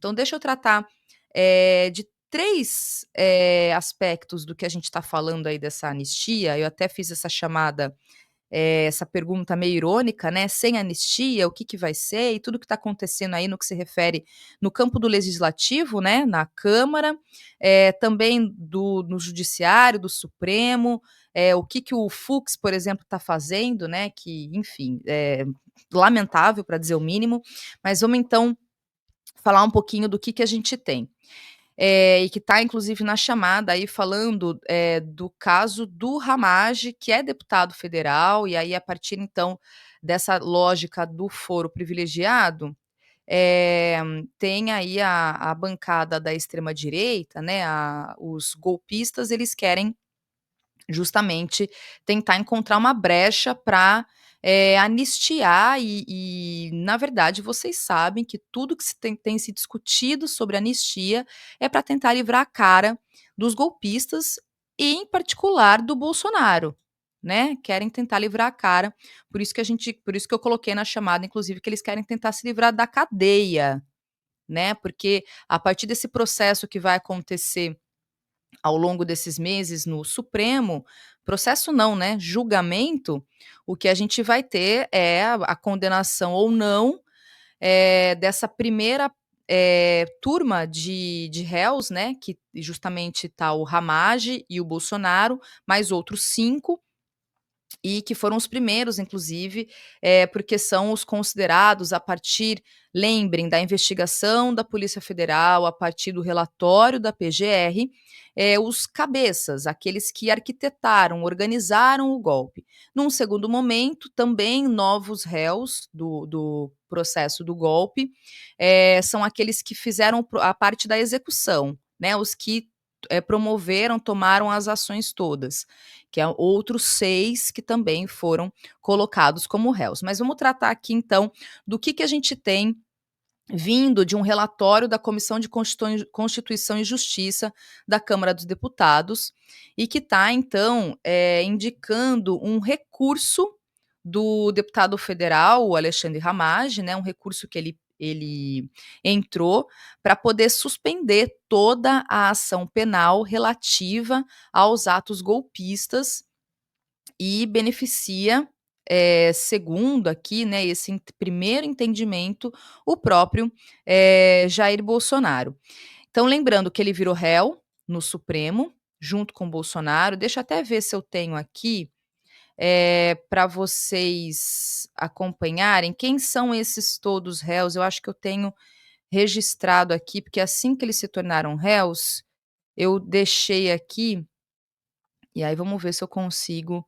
Então deixa eu tratar, de 3 aspectos do que a gente está falando aí dessa anistia. Eu até fiz essa chamada, essa pergunta meio irônica, né, sem anistia, o que que vai ser? E tudo que está acontecendo aí no que se refere no campo do legislativo, né, na Câmara, também no judiciário, do Supremo, o que que o Fux, por exemplo, está fazendo, né, que enfim, lamentável para dizer o mínimo, mas vamos então falar um pouquinho do que a gente tem. E que está inclusive na chamada aí falando, do caso do Ramage, que é deputado federal, e aí a partir então dessa lógica do foro privilegiado, eh, tem aí a bancada da extrema direita, né, os golpistas, eles querem justamente tentar encontrar uma brecha para anistiar na verdade, vocês sabem que tudo que tem se discutido sobre anistia é para tentar livrar a cara dos golpistas e, em particular, do Bolsonaro, né, querem tentar livrar a cara, por isso que eu coloquei na chamada, inclusive, que eles querem tentar se livrar da cadeia, né, porque a partir desse processo que vai acontecer ao longo desses meses no Supremo, processo não, né, julgamento, o que a gente vai ter é a condenação ou não, dessa primeira, turma de réus, né, que justamente está o Ramage e o Bolsonaro, mais outros 5, e que foram os primeiros, inclusive, porque são os considerados a partir, lembrem, da investigação da Polícia Federal, a partir do relatório da PGR, os cabeças, aqueles que arquitetaram, organizaram o golpe. Num segundo momento, também novos réus do processo do golpe, são aqueles que fizeram a parte da execução, né, os que promoveram, tomaram as ações todas, que é outros 6 que também foram colocados como réus. Mas vamos tratar aqui então do que a gente tem vindo de um relatório da Comissão de Constituição e Justiça da Câmara dos Deputados, e que está então indicando um recurso do deputado federal, o Alexandre Ramage, né, um recurso que ele entrou para poder suspender toda a ação penal relativa aos atos golpistas e beneficia, segundo aqui, né, esse primeiro entendimento, o próprio, Jair Bolsonaro. Então lembrando que ele virou réu no Supremo, junto com o Bolsonaro. Deixa eu até ver se eu tenho aqui, para vocês acompanharem quem são esses todos réus. Eu acho que eu tenho registrado aqui, porque assim que eles se tornaram réus, eu deixei aqui, e aí vamos ver se eu consigo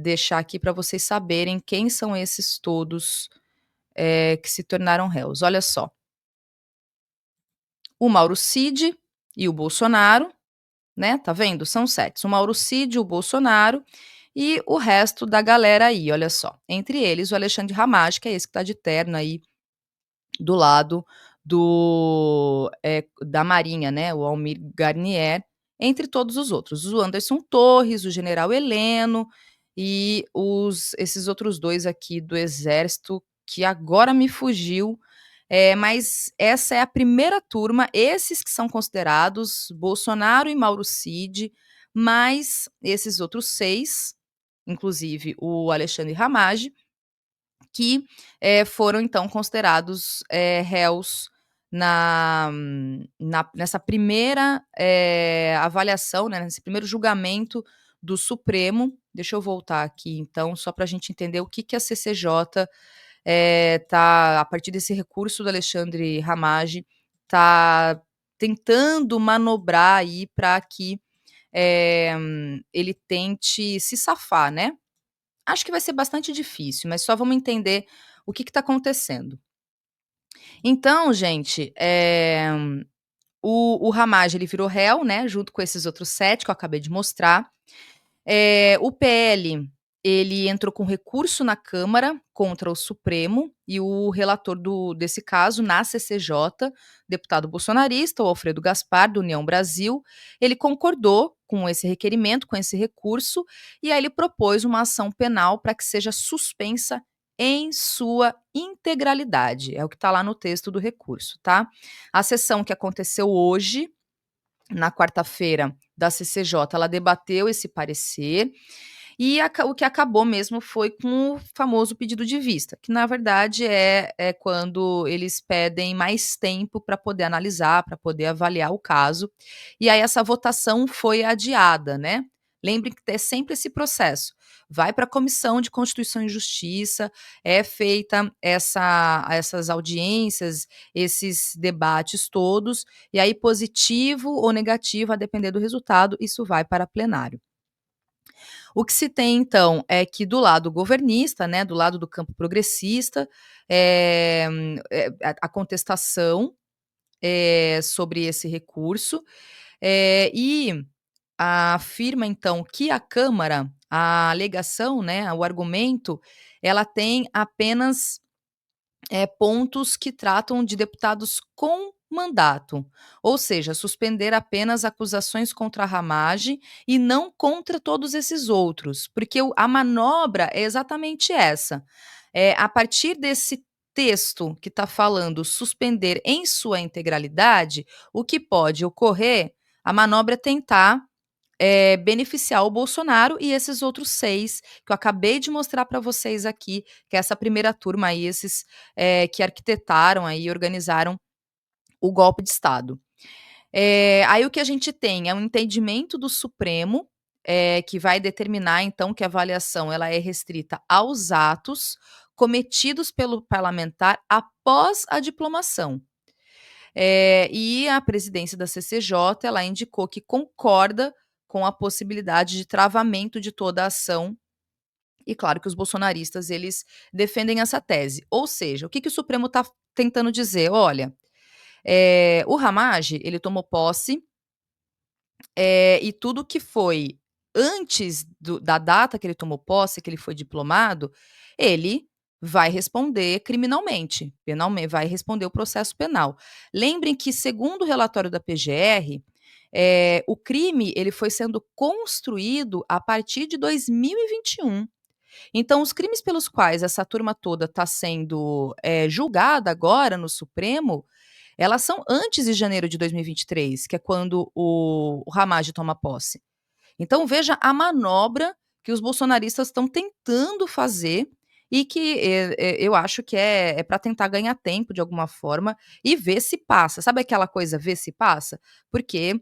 deixar aqui para vocês saberem quem são esses todos, que se tornaram réus. Olha só, o Mauro Cid e o Bolsonaro, né, tá vendo? São 7. O Mauro Cid, o Bolsonaro e o resto da galera aí, olha só. Entre eles, o Alexandre Ramage, que é esse que tá de terno aí do lado da Marinha, né, o Almir Garnier, entre todos os outros. O Anderson Torres, o general Heleno e esses outros 2 aqui do Exército, que agora me fugiu, mas essa é a primeira turma, esses que são considerados Bolsonaro e Mauro Cid, mais esses outros 6, inclusive o Alexandre Ramage, que, foram então considerados, réus nessa primeira, avaliação, né, nesse primeiro julgamento do Supremo. Deixa eu voltar aqui então, só para a gente entender o que a CCJ, tá a partir desse recurso do Alexandre Ramage, tá tentando manobrar aí para que, ele tente se safar, né. Acho que vai ser bastante difícil, mas só vamos entender o que está acontecendo. Então, gente, o Ramage, ele virou réu, né, junto com esses outros 7 que eu acabei de mostrar. O PL, ele entrou com recurso na Câmara contra o Supremo, e o relator desse caso, na CCJ, deputado bolsonarista, o Alfredo Gaspar, do União Brasil, ele concordou com esse requerimento, com esse recurso, e aí ele propôs uma ação penal para que seja suspensa em sua integralidade, é o que está lá no texto do recurso, tá. A sessão que aconteceu hoje, na quarta-feira, da CCJ, ela debateu esse parecer, e o que acabou mesmo foi com o famoso pedido de vista, que na verdade é quando eles pedem mais tempo para poder analisar, para poder avaliar o caso, e aí essa votação foi adiada, né. Lembre que é sempre esse processo, vai para a Comissão de Constituição e Justiça, é feita essas audiências, esses debates todos, e aí positivo ou negativo, a depender do resultado, isso vai para plenário. O que se tem então é que do lado governista, né, do lado do campo progressista, a contestação, sobre esse recurso, e afirma então que a Câmara, a alegação, né, o argumento, ela tem apenas pontos que tratam de deputados com mandato, ou seja, suspender apenas acusações contra a Ramagem e não contra todos esses outros, porque a manobra é exatamente essa. A partir desse texto que está falando suspender em sua integralidade, o que pode ocorrer, a manobra é tentar beneficiar o Bolsonaro e esses outros 6 que eu acabei de mostrar para vocês aqui, que é essa primeira turma aí, esses, que arquitetaram aí e organizaram o golpe de estado. Aí o que a gente tem é um entendimento do Supremo, que vai determinar então que a avaliação ela é restrita aos atos cometidos pelo parlamentar após a diplomação. E a presidência da CCJ, ela indicou que concorda com a possibilidade de travamento de toda a ação, e claro que os bolsonaristas eles defendem essa tese. Ou seja, o que o Supremo está tentando dizer? Olha, o Ramagem, ele tomou posse, e tudo que foi antes da data que ele tomou posse, que ele foi diplomado, ele vai responder criminalmente, vai responder o processo penal. Lembrem que, segundo o relatório da PGR, o crime ele foi sendo construído a partir de 2021. Então, os crimes pelos quais essa turma toda está sendo julgada agora no Supremo, elas são antes de janeiro de 2023, que é quando o Ramagem toma posse. Então veja a manobra que os bolsonaristas estão tentando fazer e que eu acho que é para tentar ganhar tempo de alguma forma e ver se passa. Sabe aquela coisa ver se passa? Porque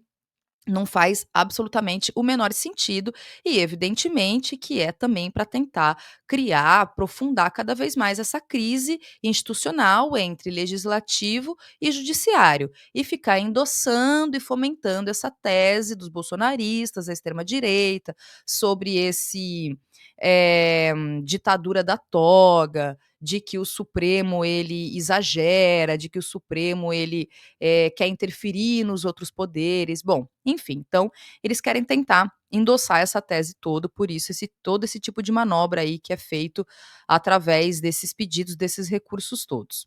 não faz absolutamente o menor sentido e evidentemente que é também para tentar criar, aprofundar cada vez mais essa crise institucional entre legislativo e judiciário, e ficar endossando e fomentando essa tese dos bolsonaristas, da extrema direita, sobre esse, ditadura da toga, de que o Supremo ele exagera, de que o Supremo ele quer interferir nos outros poderes. Bom, enfim, então eles querem tentar endossar essa tese toda, por isso todo esse tipo de manobra aí que é feito através desses pedidos, desses recursos todos.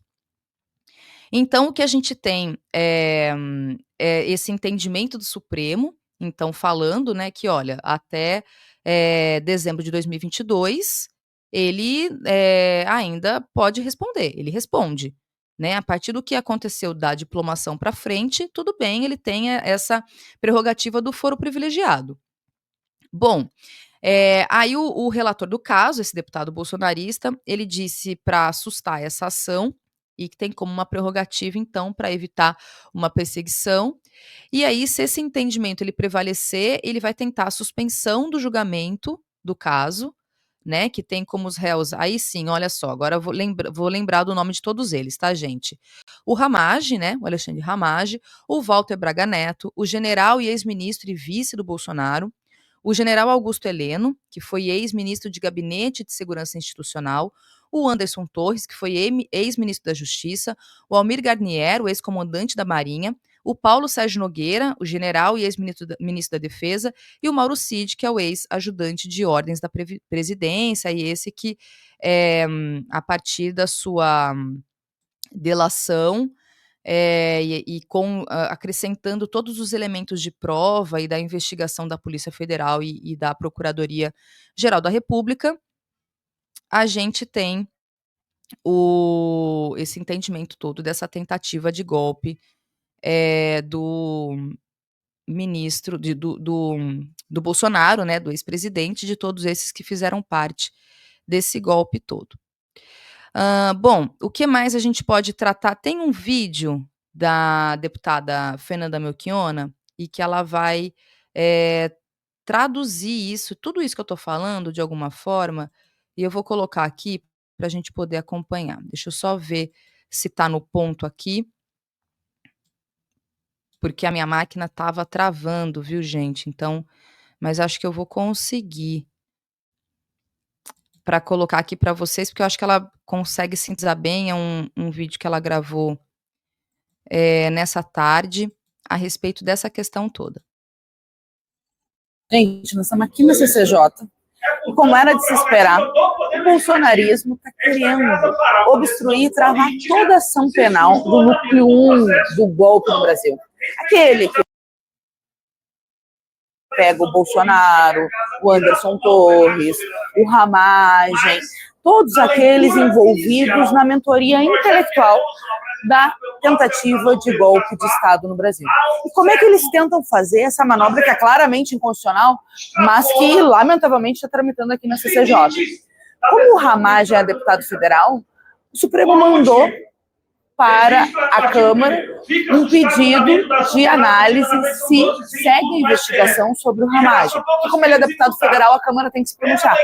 Então o que a gente tem é esse entendimento do Supremo, então falando, né, que olha, até, dezembro de 2022, ele, ainda pode responder, ele responde, né, a partir do que aconteceu da diplomação para frente, tudo bem, ele tem essa prerrogativa do foro privilegiado. Bom, aí o relator do caso, esse deputado bolsonarista, ele disse para assustar essa ação e que tem como uma prerrogativa, então, para evitar uma perseguição. E aí, se esse entendimento ele prevalecer, ele vai tentar a suspensão do julgamento do caso, né, que tem como os réus aí sim, olha só, agora eu vou lembrar do nome de todos eles, tá, gente? O Ramagem, né, o Alexandre Ramagem, o Walter Braga Neto, o general e ex-ministro e vice do Bolsonaro, o general Augusto Heleno, que foi ex-ministro de Gabinete de Segurança Institucional, o Anderson Torres, que foi ex-ministro da Justiça, o Almir Garnier, o ex-comandante da Marinha, o Paulo Sérgio Nogueira, o general e ex-ministro ministro da Defesa, e o Mauro Cid, que é o ex-ajudante de ordens da presidência, e esse que, a partir da sua delação, acrescentando todos os elementos de prova e da investigação da Polícia Federal e da Procuradoria Geral da República, a gente tem esse entendimento todo dessa tentativa de golpe, do ministro do Bolsonaro, né, do ex-presidente, de todos esses que fizeram parte desse golpe todo. Bom, o que mais a gente pode tratar? Tem um vídeo da deputada Fernanda Melchiona, e que ela vai, eh, traduzir isso, tudo isso que eu tô falando, de alguma forma, e eu vou colocar aqui para a gente poder acompanhar. Deixa eu só ver se tá no ponto aqui, porque a minha máquina estava travando, viu, gente, então, mas acho que eu vou conseguir para colocar aqui para vocês, porque eu acho que ela consegue sintetizar bem. É um vídeo que ela gravou, nessa tarde, a respeito dessa questão toda. Gente, nós estamos aqui na CCJ, e como era de se esperar, o bolsonarismo está querendo obstruir e travar toda a ação penal do núcleo 1 do golpe no Brasil. Aquele que pega o Bolsonaro, o Anderson Torres, o Ramagem, todos aqueles envolvidos na mentoria intelectual da tentativa de golpe de Estado no Brasil. E como é que eles tentam fazer essa manobra que é claramente inconstitucional, mas que, lamentavelmente, está tramitando aqui na CCJ? Como o Ramagem é deputado federal, o Supremo mandou para a Câmara um pedido de análise se segue a investigação sobre o Ramagem. E como ele é deputado federal, a Câmara tem que se pronunciar.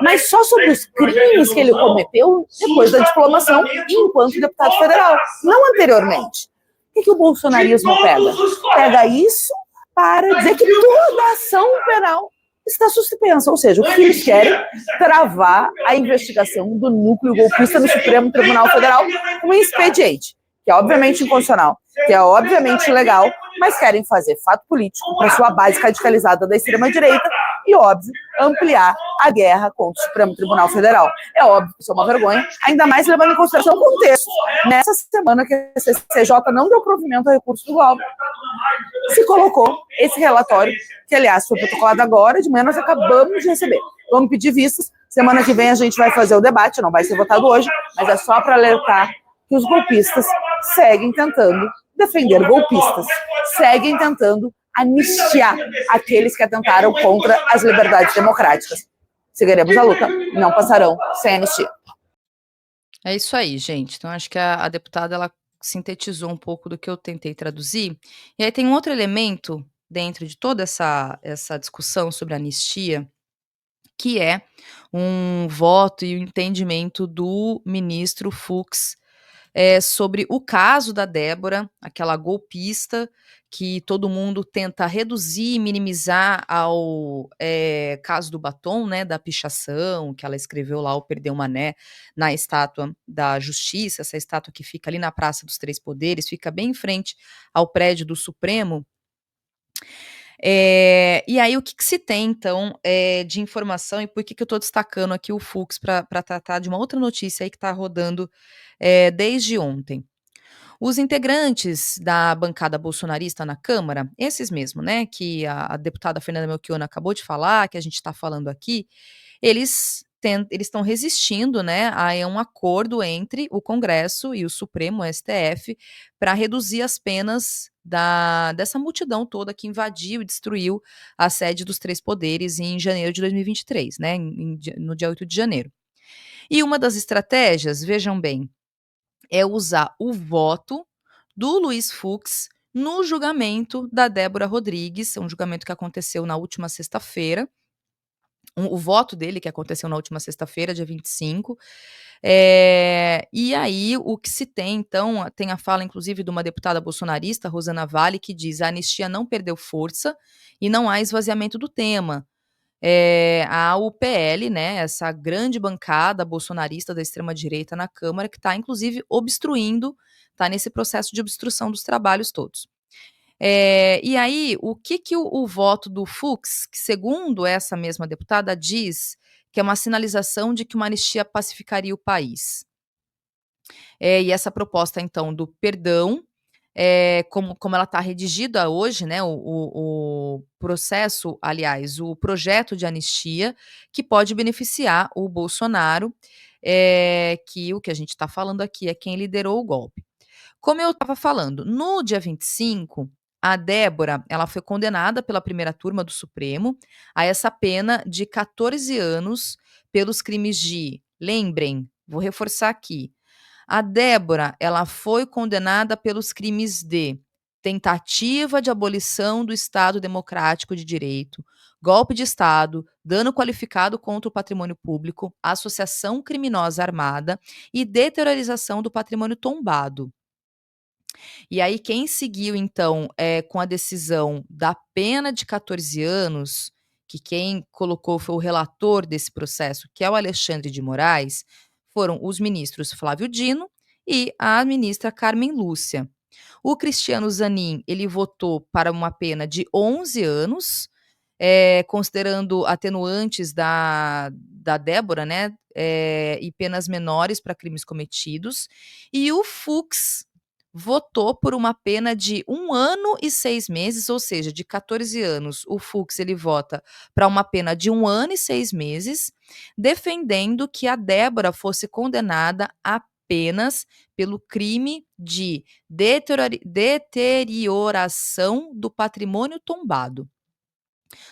Mas só sobre os crimes que ele cometeu depois da diplomação e enquanto deputado federal, não anteriormente. O que o bolsonarismo pega? Pega isso para dizer que toda a ação penal está suspensa, ou seja, o que eles querem travar a investigação do núcleo golpista no Supremo Tribunal Federal com um expediente, que é obviamente inconstitucional, que é obviamente ilegal, mas querem fazer fato político para sua base radicalizada da extrema-direita e, óbvio, ampliar a guerra contra o Supremo Tribunal Federal. É óbvio que isso é uma vergonha, ainda mais levando em consideração o contexto. Nessa semana que a CCJ não deu provimento ao recurso do golpe, se colocou esse relatório, que aliás foi protocolado agora, de manhã nós acabamos de receber. Vamos pedir vistas, semana que vem a gente vai fazer o debate, não vai ser votado hoje, mas é só para alertar que os golpistas seguem tentando defender golpistas, seguem tentando anistiar aqueles que atentaram contra as liberdades democráticas. Seguiremos a luta, não passarão sem anistia. É isso aí, gente. Então acho que a deputada, ela sintetizou um pouco do que eu tentei traduzir. E aí tem um outro elemento dentro de toda essa discussão sobre anistia, que é um voto e o entendimento do ministro Fux, sobre o caso da Débora, aquela golpista que todo mundo tenta reduzir e minimizar ao, caso do batom, né, da pichação, que ela escreveu lá, o Perdeu Mané, na estátua da Justiça, essa estátua que fica ali na Praça dos Três Poderes, fica bem em frente ao prédio do Supremo. E aí o que se tem então, de informação, e por que eu estou destacando aqui o Fux para tratar de uma outra notícia aí que está rodando, desde ontem. Os integrantes da bancada bolsonarista na Câmara, esses mesmo, né, que a deputada Fernanda Melchiona acabou de falar, que a gente está falando aqui, eles estão resistindo, né, a um acordo entre o Congresso e o Supremo, o STF, para reduzir as penas dessa multidão toda que invadiu e destruiu a sede dos Três Poderes em janeiro de 2023, né, no dia 8 de janeiro. E uma das estratégias, vejam bem, é usar o voto do Luiz Fux no julgamento da Débora Rodrigues, um julgamento que aconteceu na última sexta-feira, o voto dele que aconteceu na última sexta-feira, dia 25. E aí o que se tem então, tem a fala inclusive de uma deputada bolsonarista, Rosana Vale, que diz: "A anistia não perdeu força e não há esvaziamento do tema". A UPL, né, essa grande bancada bolsonarista da extrema-direita na Câmara, que está inclusive obstruindo, está nesse processo de obstrução dos trabalhos todos. E aí, o que o voto do Fux, que segundo essa mesma deputada, diz que é uma sinalização de que uma anistia pacificaria o país. E essa proposta, então, do perdão, como ela está redigida hoje, né, o processo, aliás, o projeto de anistia, que pode beneficiar o Bolsonaro, que o que a gente está falando aqui é quem liderou o golpe. Como eu estava falando, no dia 25, a Débora, ela foi condenada pela primeira turma do Supremo a essa pena de 14 anos pelos crimes de, lembrem, vou reforçar aqui, a Débora, ela foi condenada pelos crimes de tentativa de abolição do Estado Democrático de Direito, golpe de Estado, dano qualificado contra o patrimônio público, associação criminosa armada e deteriorização do patrimônio tombado. E aí, quem seguiu, então, com a decisão da pena de 14 anos, que quem colocou foi o relator desse processo, que é o Alexandre de Moraes, foram os ministros Flávio Dino e a ministra Carmen Lúcia. O Cristiano Zanin, ele votou para uma pena de 11 anos, considerando atenuantes da Débora, né, e penas menores para crimes cometidos. E o Fux votou por uma pena de 1 ano e 6 meses, ou seja, de 14 anos, o Fux ele vota para uma pena de 1 ano e 6 meses, defendendo que a Débora fosse condenada apenas pelo crime de deterioração do patrimônio tombado,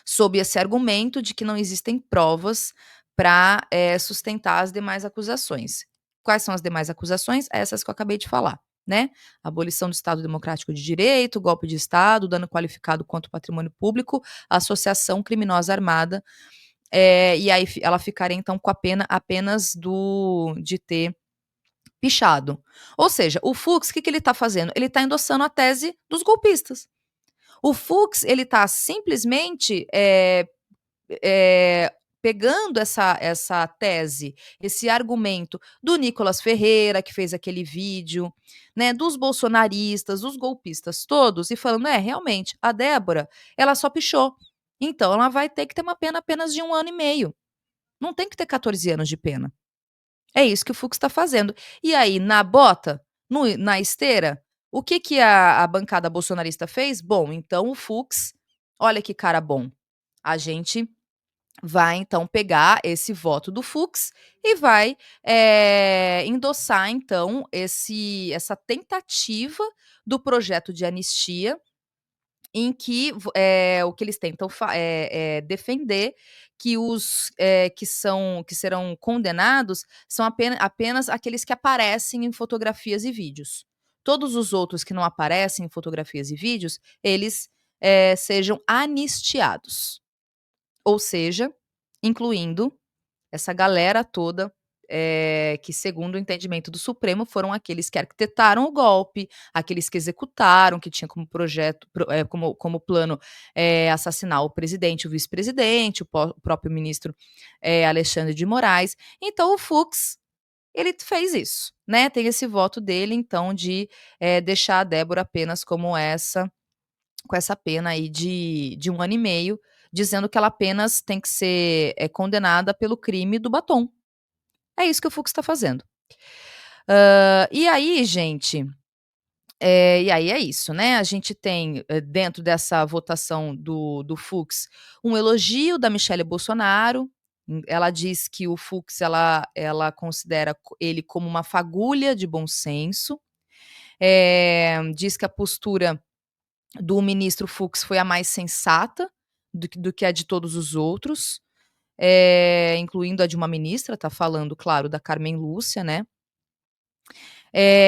sob esse argumento de que não existem provas para sustentar as demais acusações. Quais são as demais acusações? Essas que eu acabei de falar, né? Abolição do Estado Democrático de Direito, golpe de Estado, dano qualificado contra o patrimônio público, associação criminosa armada, e aí ela ficaria então com a pena apenas de ter pichado. Ou seja, o Fux, o que ele está fazendo? Ele está endossando a tese dos golpistas. O Fux, ele está simplesmente pegando essa tese, esse argumento do Nicolas Ferreira, que fez aquele vídeo, né, dos bolsonaristas, dos golpistas todos, e falando, realmente, a Débora, ela só pichou. Então, ela vai ter que ter uma pena apenas de 1 ano e meio. Não tem que ter 14 anos de pena. É isso que o Fux está fazendo. E aí, na bota, na esteira, o que a bancada bolsonarista fez? Bom, então o Fux, olha que cara bom. A gente vai então pegar esse voto do Fux e vai endossar então essa tentativa do projeto de anistia em que o que eles tentam defender que os que serão condenados são apenas aqueles que aparecem em fotografias e vídeos. Todos os outros que não aparecem em fotografias e vídeos, eles sejam anistiados. Ou seja, incluindo essa galera toda, que segundo o entendimento do Supremo foram aqueles que arquitetaram o golpe, aqueles que executaram, que tinham como projeto, como plano, assassinar o presidente, o vice-presidente, o próprio ministro, Alexandre de Moraes. Então o Fux, ele fez isso, né, tem esse voto dele então de, deixar a Débora apenas com essa pena aí de 1 ano e meio, dizendo que ela apenas tem que ser, condenada pelo crime do batom. É isso que o Fux está fazendo. E aí, gente, e aí é isso, né, a gente tem, dentro dessa votação do Fux, um elogio da Michelle Bolsonaro, ela diz que o Fux ela considera ele como uma fagulha de bom senso, diz que a postura do ministro Fux foi a mais sensata do que a de todos os outros, incluindo a de uma ministra, tá falando, claro, da Carmen Lúcia, né.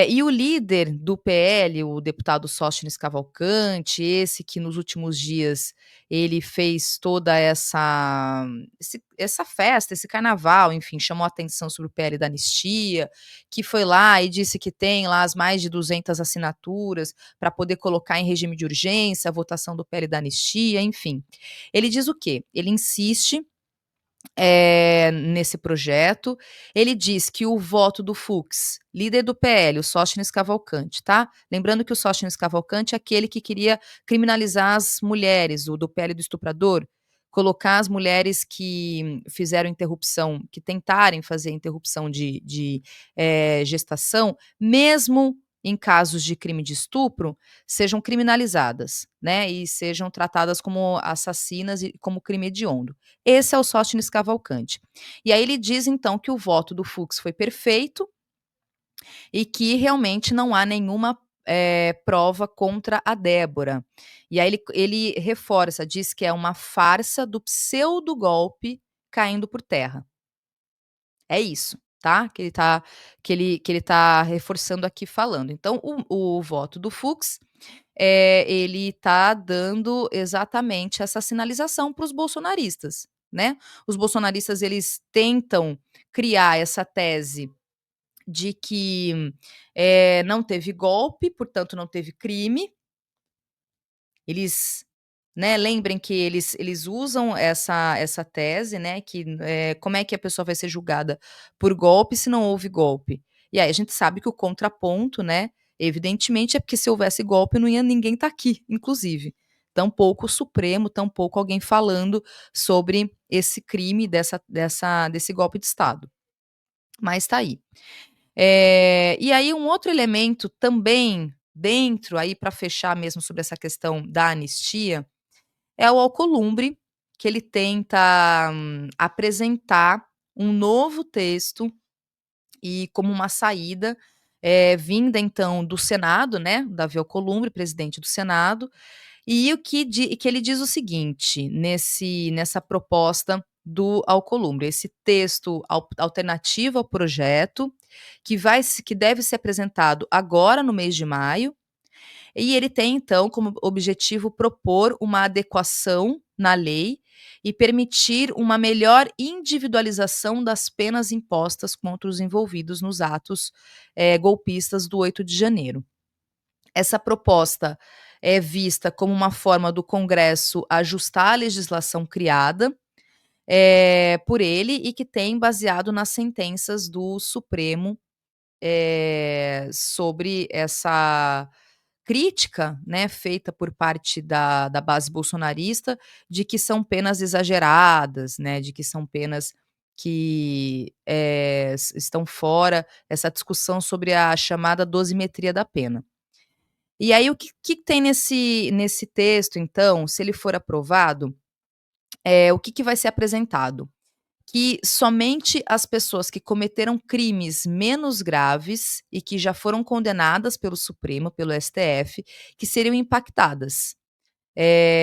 E o líder do PL, o deputado Sóstenes Cavalcante, esse que nos últimos dias ele fez toda essa festa, esse carnaval, enfim, chamou a atenção sobre o PL da anistia, que foi lá e disse que tem lá as mais de 200 assinaturas para poder colocar em regime de urgência a votação do PL da anistia, enfim. Ele diz o quê? Ele insiste nesse projeto. Ele diz que o voto do Fux, líder do PL, o Sóstenes Cavalcante, tá? Lembrando que o Sóstenes Cavalcante é aquele que queria criminalizar as mulheres, o do PL do estuprador, colocar as mulheres que fizeram interrupção, que tentarem fazer interrupção de gestação, mesmo em casos de crime de estupro, sejam criminalizadas, né, e sejam tratadas como assassinas e como crime hediondo. Esse é o Sóstenes Cavalcante. E aí ele diz então que o voto do Fux foi perfeito e que realmente não há nenhuma, prova contra a Débora. E aí ele reforça, diz que é uma farsa do pseudo-golpe caindo por terra. É isso, tá, que ele tá reforçando aqui falando. Então o voto do Fux, ele tá dando exatamente essa sinalização para os bolsonaristas, né. Os bolsonaristas eles tentam criar essa tese de que, não teve golpe, portanto não teve crime. Eles, né, lembrem que eles usam essa tese, né, que, como é que a pessoa vai ser julgada por golpe se não houve golpe? E aí a gente sabe que o contraponto, né, evidentemente é porque se houvesse golpe não ia ninguém estar aqui, inclusive. Tampouco o Supremo, tampouco alguém falando sobre esse crime desse golpe de estado. Mas está aí. E aí um outro elemento também dentro, aí para fechar mesmo sobre essa questão da anistia, é o Alcolumbre, que ele tenta apresentar um novo texto e como uma saída, vinda então do Senado, né, Davi Alcolumbre, presidente do Senado, e que ele diz o seguinte, nessa proposta do Alcolumbre, esse texto alternativo ao projeto, que deve ser apresentado agora no mês de maio, e ele tem então como objetivo propor uma adequação na lei e permitir uma melhor individualização das penas impostas contra os envolvidos nos atos, golpistas do 8 de janeiro. Essa proposta é vista como uma forma do Congresso ajustar a legislação criada, por ele e que tem baseado nas sentenças do Supremo, sobre essa crítica, né, feita por parte da base bolsonarista, de que são penas exageradas, né, de que são penas que, estão fora essa discussão sobre a chamada dosimetria da pena. E aí o que tem nesse texto então, se ele for aprovado, o que vai ser apresentado? Que somente as pessoas que cometeram crimes menos graves e que já foram condenadas pelo Supremo, pelo STF, que seriam impactadas.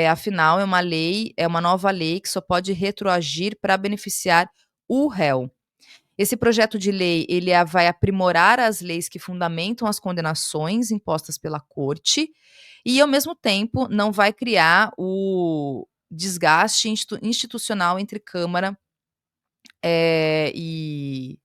Afinal é uma nova lei que só pode retroagir para beneficiar o réu. Esse projeto de lei, vai aprimorar as leis que fundamentam as condenações impostas pela corte e, ao mesmo tempo, não vai criar o desgaste institucional entre Câmara, eh, e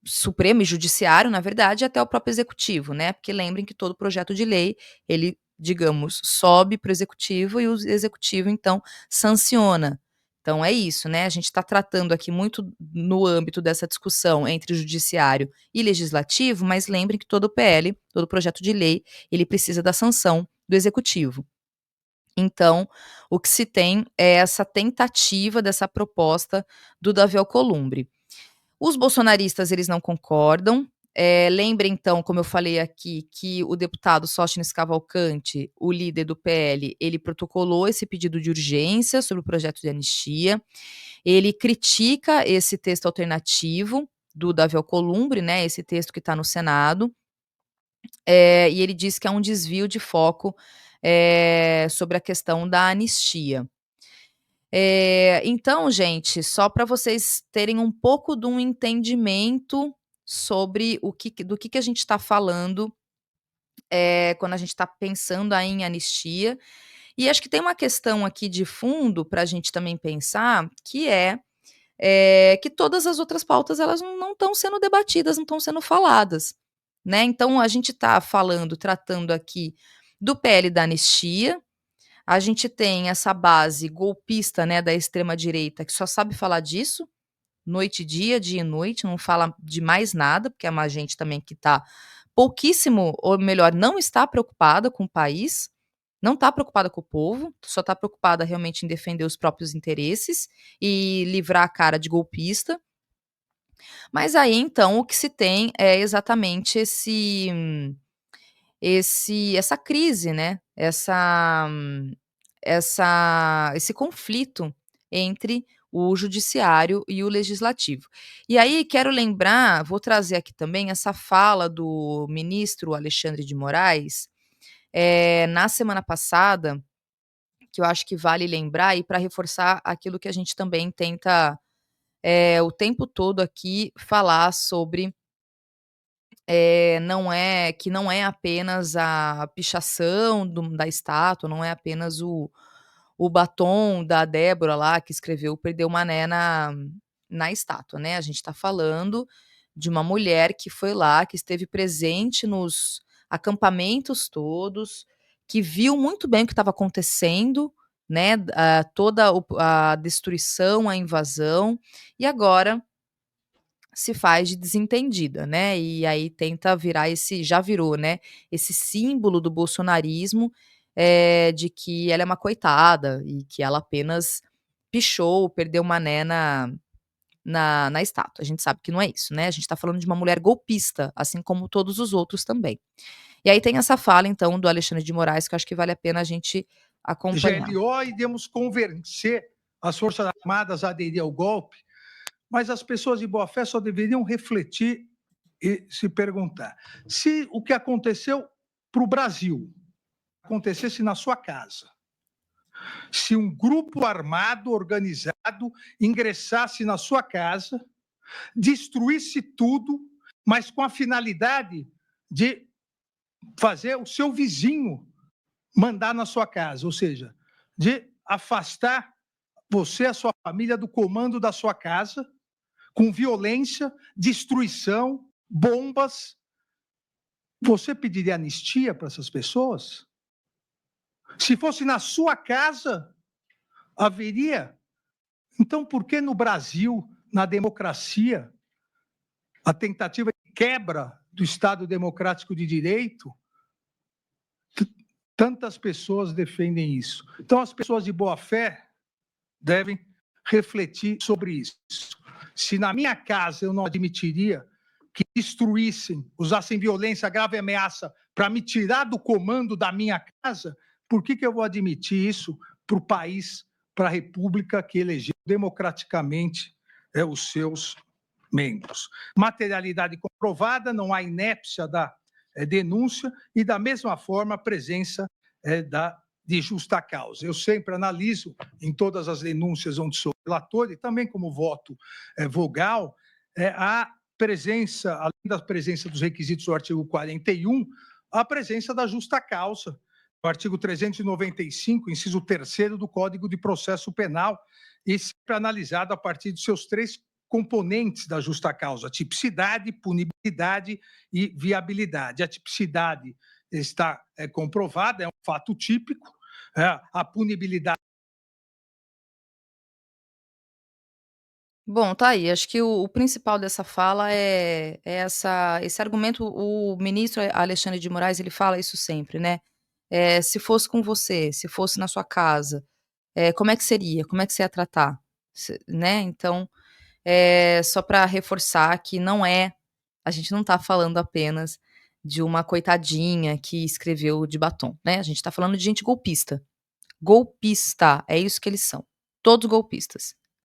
Supremo e Judiciário, na verdade, e até o próprio Executivo, né, porque lembrem que todo projeto de lei, ele, digamos, sobe para o Executivo e o Executivo, então, sanciona. Então é isso, né, a gente está tratando aqui muito no âmbito dessa discussão entre Judiciário e Legislativo, mas lembrem que todo PL, todo projeto de lei, ele precisa da sanção do Executivo. Então, o que se tem é essa tentativa dessa proposta do Davi Alcolumbre. Os bolsonaristas, eles não concordam. Lembrem então, como eu falei aqui, que o deputado Sóstenes Cavalcante, o líder do PL, ele protocolou esse pedido de urgência sobre o projeto de anistia. Ele critica esse texto alternativo do Davi Alcolumbre, né, esse texto que está no Senado, e ele diz que é um desvio de foco, sobre a questão da anistia. Então, gente, só para vocês terem um pouco de um entendimento sobre do que a gente está falando, quando a gente está pensando aí em anistia. E acho que tem uma questão aqui de fundo para a gente também pensar, que que todas as outras pautas elas não estão sendo debatidas, não estão sendo faladas, né. Então a gente está tratando aqui do PL da anistia, a gente tem essa base golpista, né, da extrema direita que só sabe falar disso, noite e dia e noite, não fala de mais nada, porque é uma gente também que está pouquíssimo, ou melhor, não está preocupada com o país, não está preocupada com o povo, só está preocupada realmente em defender os próprios interesses e livrar a cara de golpista. Mas aí, então, o que se tem é exatamente essa crise, né, esse conflito entre o judiciário e o legislativo. E aí quero lembrar, vou trazer aqui também essa fala do ministro Alexandre de Moraes, na semana passada, que eu acho que vale lembrar e para reforçar aquilo que a gente também tenta, o tempo todo aqui falar sobre, não é apenas a pichação da estátua, não é apenas o batom da Débora lá que escreveu "Perdeu Mané" na estátua, né, a gente está falando de uma mulher que foi lá, que esteve presente nos acampamentos todos, que viu muito bem o que estava acontecendo, né, toda a destruição, a invasão, e agora se faz de desentendida, né, e aí tenta virar já virou, né, esse símbolo do bolsonarismo, de que ela é uma coitada e que ela apenas pichou, perdeu mané na estátua. A gente sabe que não é isso, né, a gente tá falando de uma mulher golpista, assim como todos os outros também. E aí tem essa fala então do Alexandre de Moraes que eu acho que vale a pena a gente acompanhar. GLO e devemos convencer as Forças Armadas a aderir ao golpe, mas as pessoas de boa fé só deveriam refletir e se perguntar: se o que aconteceu para o Brasil acontecesse na sua casa, se um grupo armado organizado ingressasse na sua casa, destruísse tudo, mas com a finalidade de fazer o seu vizinho mandar na sua casa, ou seja, de afastar você e a sua família do comando da sua casa, com violência, destruição, bombas. Você pediria anistia para essas pessoas? Se fosse na sua casa, haveria. Então, por que no Brasil, na democracia, a tentativa de quebra do Estado Democrático de Direito, tantas pessoas defendem isso? Então, as pessoas de boa fé devem refletir sobre isso. Se na minha casa eu não admitiria que destruíssem, usassem violência, grave ameaça para me tirar do comando da minha casa, por que eu vou admitir isso para o país, para a república que elegeu democraticamente os seus membros? Materialidade comprovada, não há inépcia da denúncia e, da mesma forma, a presença de justa causa. Eu sempre analiso em todas as denúncias onde sou relator e também como voto vogal, a presença, além da presença dos requisitos do artigo 41, a presença da justa causa. O artigo 395, inciso 3º do Código de Processo Penal, e sempre analisado a partir de seus 3 componentes da justa causa: tipicidade, punibilidade e viabilidade. A tipicidade está comprovada, é um fato típico, a punibilidade. Bom, tá aí, acho que o principal dessa fala esse argumento. O ministro Alexandre de Moraes, ele fala isso sempre, né, "Se fosse com você, se fosse na sua casa, como é que seria? Como é que você ia tratar?", né, então, só para reforçar que a gente não tá falando apenas de uma coitadinha que escreveu de batom, né, a gente tá falando de gente golpista. Golpista, é isso que eles são, todos golpistas.